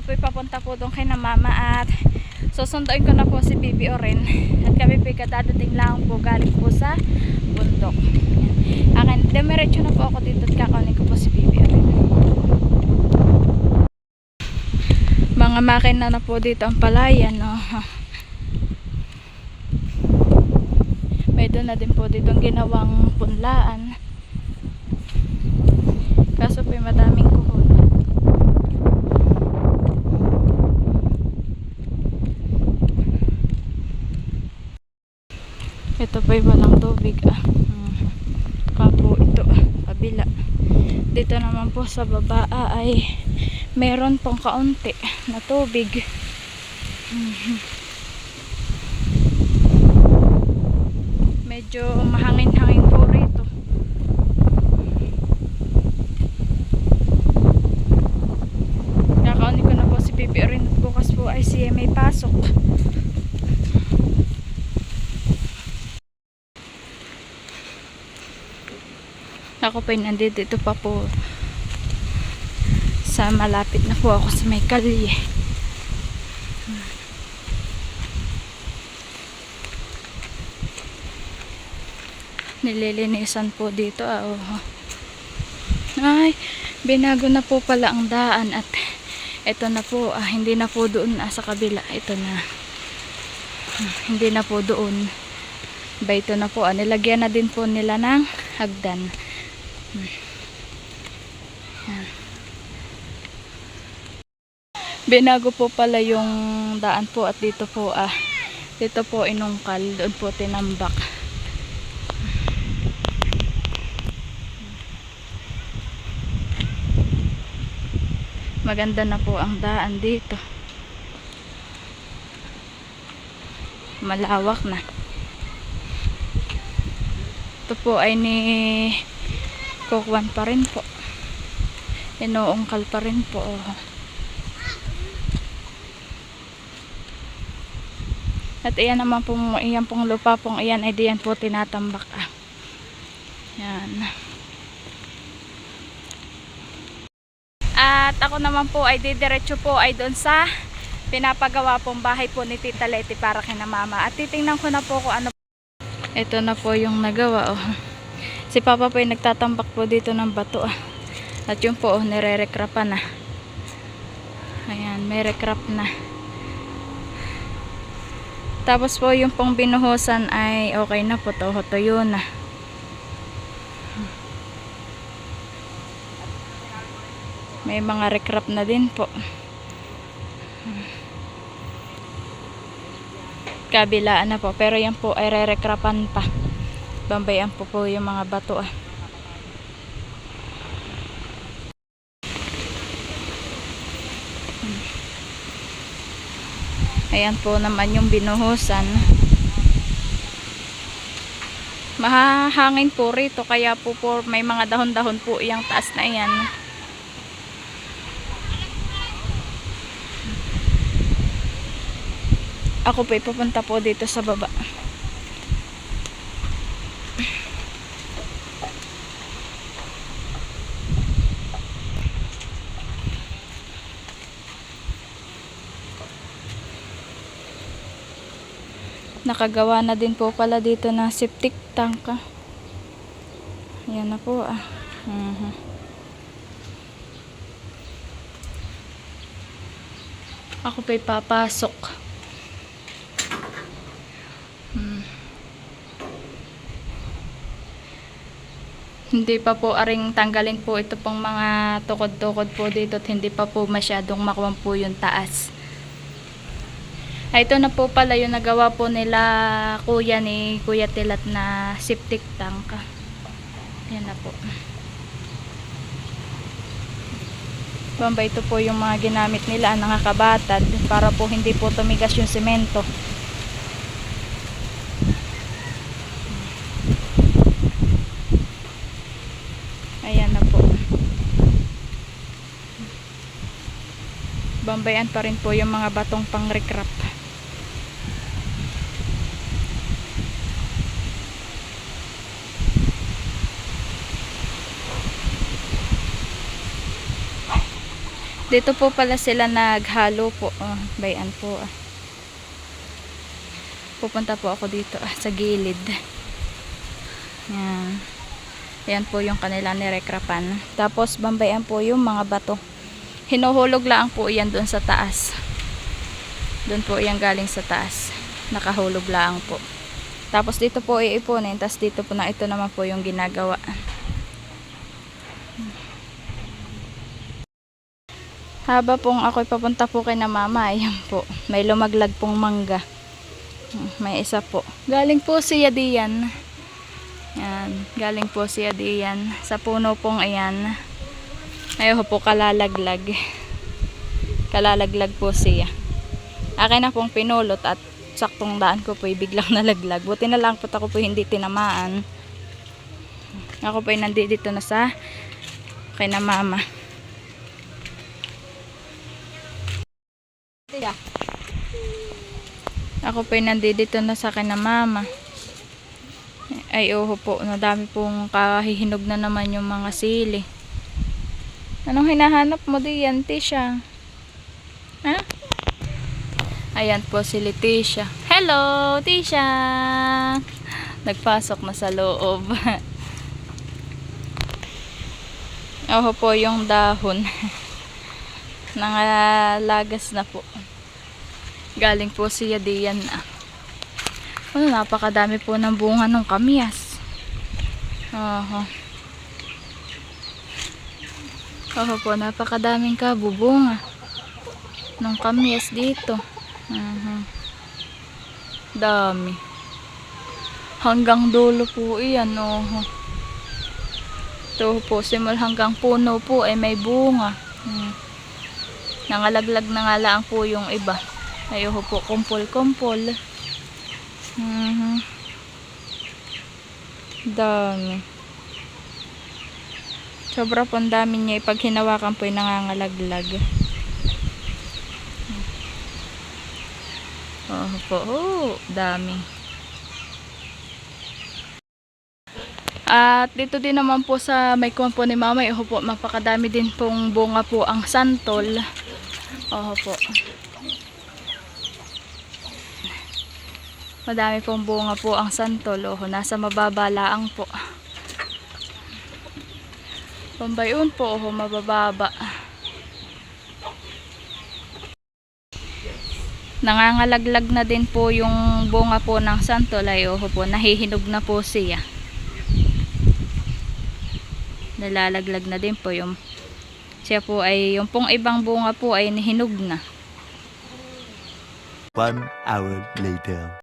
po papunta po doon kay na mama at susunduin ko na po si Bibi Oren at kami po kadadating lang po galing po sa bundok. Akin, demiretso na po ako dito at kakakunin ko po si Bibi Oren. Mga makina na po dito ang palayan, no? May doon na din po dito ang ginawang punlaan. Kaso po madaming kuhol. Ito po walang tubig Kapo ito kabila. Dito naman po sa baba ay meron pong kaunti na tubig. Medyo mahangin-hangin po rito. Kakauni ko na po si Bibi Oren at bukas po ay siya may pasok. Ako pa nandito pa po sa malapit na po ako sa may kalye. Nililinisan po dito ay binago na po pala ang daan at ito na po hindi na po doon sa kabila, ito na hindi na po doon ba, ito na po nilagyan na din po nila ng hagdan. Binago po pala yung daan po at dito po inungkal, doon po tinambak. Maganda na po ang daan dito, malawak na. Ito po ay ni Kokwan pa rin po, inuungkal pa rin po. At iyan naman po, iyan pong lupa pong iyan ay diyan po tinatambak. Yan. At ako naman po ay didiretso po ay doon sa pinapagawa pong bahay po ni Tita Leti para kina mama. At titingnan ko na po kung ano. Ito na po yung nagawa. Si Papa po ay nagtatambak po dito ng bato. At yun po nire-recrapan na. Ayan, may recrap na. Tapos po yung pong binuhusan ay okay na po, tuyo na. May mga recrap na din po. Kabilaan na po, pero yan po ay re-recrapan pa. Bambayan po yung mga bato. Ayan po naman yung binuhusan. Mahahangin po rito kaya po may mga dahon-dahon po yung taas na yan. Ako po pupunta po dito sa baba. Nakagawa na din po pala dito ng septic tank. Ayan na po Ako pa'y papasok. Hindi pa po aring tanggalin po ito pong mga tukod-tukod po dito at hindi pa po masyadong makuwang po yung taas. Ito na po pala yung nagawa po nila kuya ni Kuya Tilat na septic tank. Yan na po. Bamba, ito po yung mga ginamit nila, nakakabatad para po hindi po tumigas yung semento. Ayan na po. Bambayan pa rin po yung mga batong pang-recrap. Dito po pala sila naghalo po. Bayan po. Pupunta po ako dito sa gilid. Yan. Yan po yung kanila nirekrapan. Tapos bambayan po yung mga bato. Hinuhulog lang po yan doon sa taas. Doon po yan galing sa taas. Nakahulog lang po. Tapos dito po iipunin. Tapos dito po na ito naman po yung ginagawa. Haba pong ako'y papunta po kay na mama, ayan po. May lumaglag pong mangga. May isa po. Galing po siya diyan. Yan. Galing po siya diyan. Sa puno pong ayan. Ayaw po kalalaglag. Kalalaglag po siya. Akin na pong pinulot at saktong daan ko po biglang nalaglag. Buti na lang po ako po hindi tinamaan. Ako po nandito na sa kay na mama. Ako po nandito na sa akin na mama. Ay oho po, nadami pong kahihinog na naman yung mga sili. Anong hinahanap mo diyan, Tisha? Ha? Ayan po si Leticia. Hello, Tisha! Nagpasok na sa loob. Oho po yung dahon. Nangalagas na po. Galing po siya diyan. Napakadami po ng bunga ng kamyas. Oho po, napakadaming kabubunga ng kamyas dito. Dami. Hanggang dulo po iyan. Ito po, simul hanggang puno po ay may bunga. Nangalaglag na nga lang po yung iba. Ayoko po, kumpol-kumpol. Dami. Sobra po ang dami niya. Pag hinawakan po ay nangangalaglag. Po, dami. At dito din naman po sa may kuwan po ni mama, po, mapakadami din pong bunga po ang santol. Po. Madami pong bunga po ang santol. Nasa mababa laang po. Pambayon po, mabababa. Nangangalaglag na din po yung bunga po ng santol. Ay po, nahihinog na po siya. Nalalaglag na din po yung siya po ay yung pong ibang bunga po ay nahinog na. 1 hour later.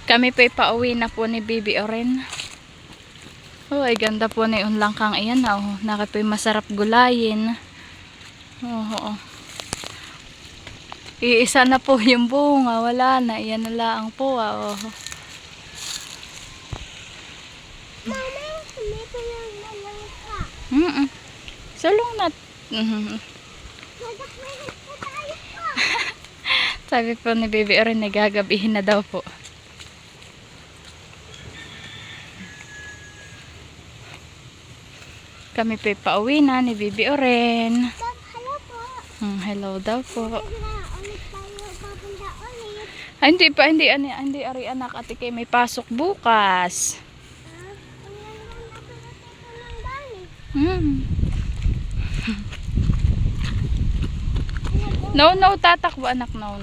Kami po pauwi na po ni Bibi Oren. Ay ganda po na yung langkang iyan. Nakapoy masarap gulayin. Iisa na po yung bunga. Wala na. Iyan na lang po. Mama, dito lang nalangka. Sulong na. Nagkakalit po tayo po. Sabi po ni Bibi Oren, nagagabihin na daw po. Kami po pauwi na ni Bibi Oren. Bob, hello po. Hello daw po. Ulit tayo papunta ulit. Ay, hindi ari anak ate kay may pasok bukas. No, tatakbo anak, no.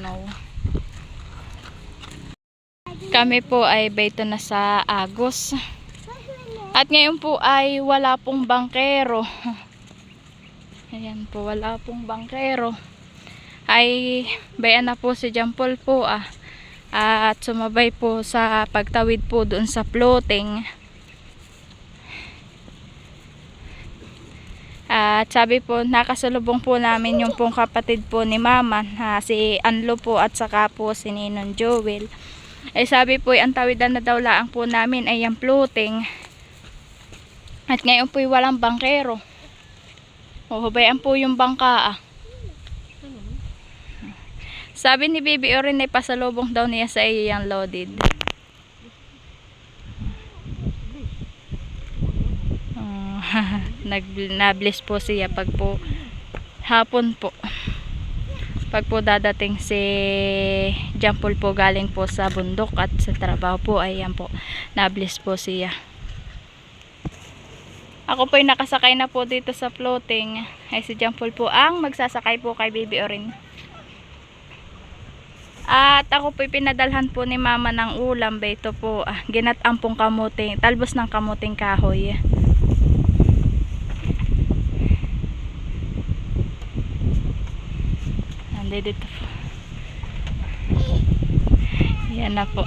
Kami po ay bayto na sa Agos. At ngayon po ay wala pong bangkero. Ayan po, wala pong bangkero. Ay bayan na po si John Paul po at sumabay po sa pagtawid po doon sa floating. At sabi po, nakasalubong po namin yung pong kapatid po ni mama, si Anlo po at saka po si Ninong Joel. Ay sabi po, ang tawidan na daw laang po namin ay yung floating. At ngayon po walang bangkero. Hubayan po yung bangka. Sabi ni Bibi Oren ay pasalubong daw niya sa iyo yung loaded. na-bless po siya pag po hapon po. Pag po dadating si Jampol po galing po sa bundok at sa trabaho po, ayan po, na-bless po siya. Ako po ay nakasakay na po dito sa floating. Ay si Jampol po ang magsasakay po kay Baby Orin. At ako po pinadalhan po ni mama ng ulam. Ito po, ginatampong kamuting, talbos ng kamuting kahoy. Nandito po. Yan na po.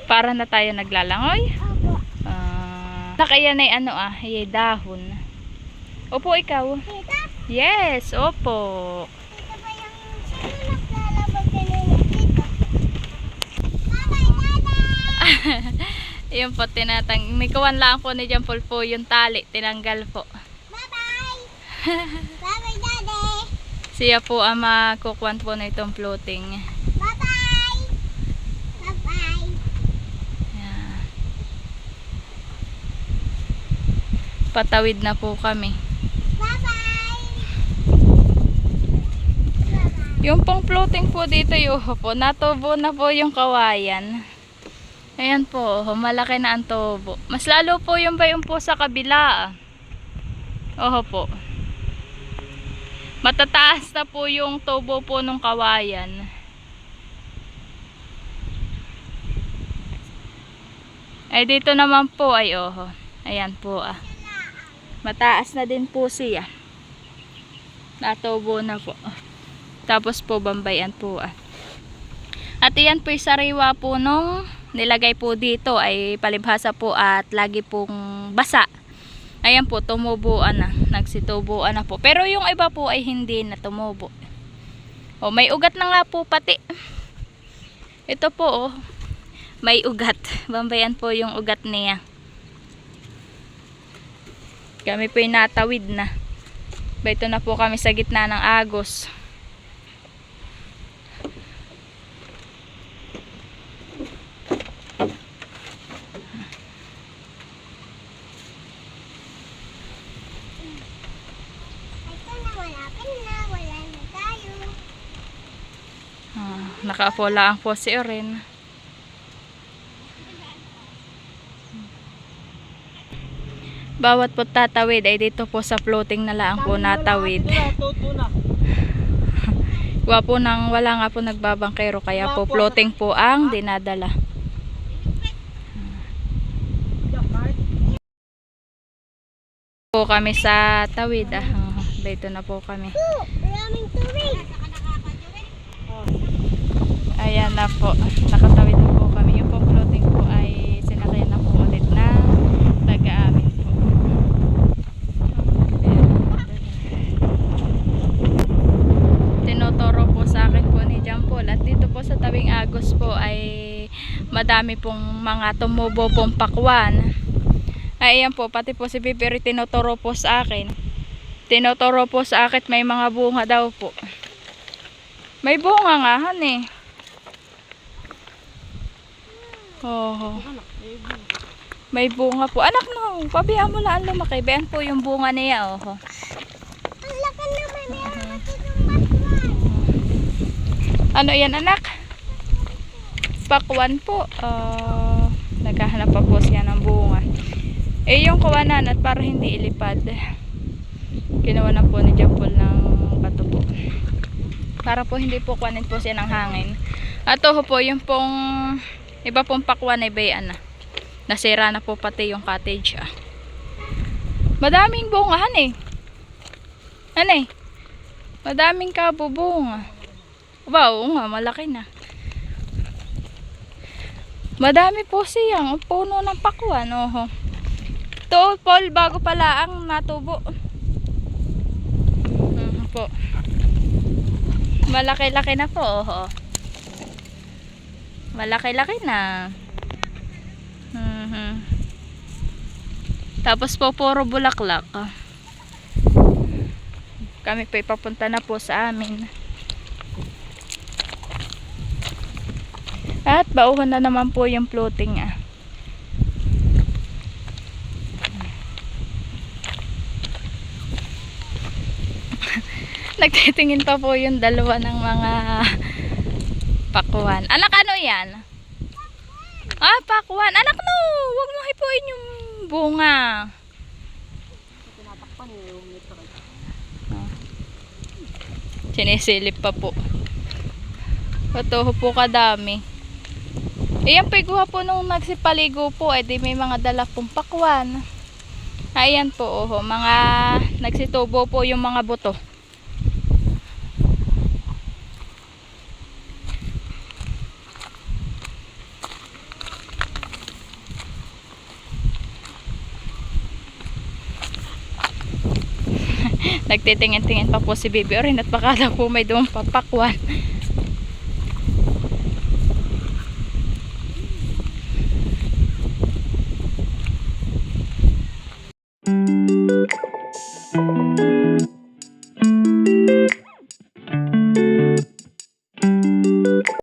Para na tayo naglalangoy. Opo. Nakayan ay ano ay dahon. Opo, ikaw. Tita, Yes, opo. ito ba yung sino naglalabag kanina dito? Bye-bye, Dada! Yun po, nikuhan lang po ni Jampol po yung tali, tinanggal po. Bye-bye! Bye-bye, Daddy! Siya po ang makukuhan po na itong floating. Bye-bye! Bye-bye! Yan. Patawid na po kami. Bye-bye! Yung pong floating po dito yung po, natubo na po yung kawayan. Ayan po, malaki na ang tubo. Mas lalo po yung bayong po sa kabila. Oho po. Matataas na po yung tubo po ng kawayan. Ay dito naman po ay oho. Ayan po Mataas na din po siya. Natubo na po. Tapos po bambayan po At iyan po yung sariwa po nung nilagay po dito ay palibhasa po at lagi pong basa. Ayan po, tumubuan na. Nagsitubuan na po. Pero yung iba po ay hindi na tumubo. O, may ugat na nga po pati. Ito po may ugat. Bambayan po yung ugat niya. Kami po yung natawid na. Ito na po kami sa gitna ng agos. Ito na, malapit na. Wala na tayo. Nakaapola ang po si Oren. Bawat po tatawid ay dito po sa floating na lang po natawid. Po nang wala nga po nagbabangkero kaya po floating po ang dinadala. Po kami sa tawid. Dito na po kami. Maraming tubig. Ayan na po. Nakatawid na po kami. Yung po floating po ay sinakyan na po ulit na taga-amin po. Tinuturo po sa akin po ni Jampol. At dito po sa tabing agos po ay madami pong mga tumubo pong pakwan. Ayan po, pati po si Bibiri tinuturo po sa akin. Tinuturo po sa akin may mga bunga daw po. May bunga nga han Oh. May bunga po. Anak no, pabihan mo lang lumaki. Bayan po yung bunga niya Ang laki naman. Meron na ditong bakwan. Ano yan anak? Pakwan po. Naghahanap pa po siya ng bunga. Yung kawanan at para hindi ilipad. Ginawa na po ni Jampol ng bato po. Para po hindi po kuwanin po siya ng hangin. At po yung pong iba pong pakwan ay bayan na. Nasira na po pati yung cottage Madaming bungahan Madaming kabubunga. Wow, nga malaki na. Madami po siyang puno ng pakwan. Ito, Paul, bago pala ang natubo. Po. Malaki-laki na po. Malaki-laki na. Tapos po puro bulaklak. Kami po ipapunta na po sa amin. At bauhan na naman po yung floating Nagtitingin pa po yung dalawa ng mga pakwan. Anak, ano yan? Ah, pakwan. Anak, no! Huwag mo hipuin yung bunga. Ah. Sinisilip pa po. Ito po kadami. Ayan po, iguha po nung nagsipaligo po. Eh, di may mga dala pong pakwan. Ayan po, oh, mga nagsitubo po yung mga buto. Nagtitingin-tingin pa po si Baby Orin at baka daw po may doon papakwan.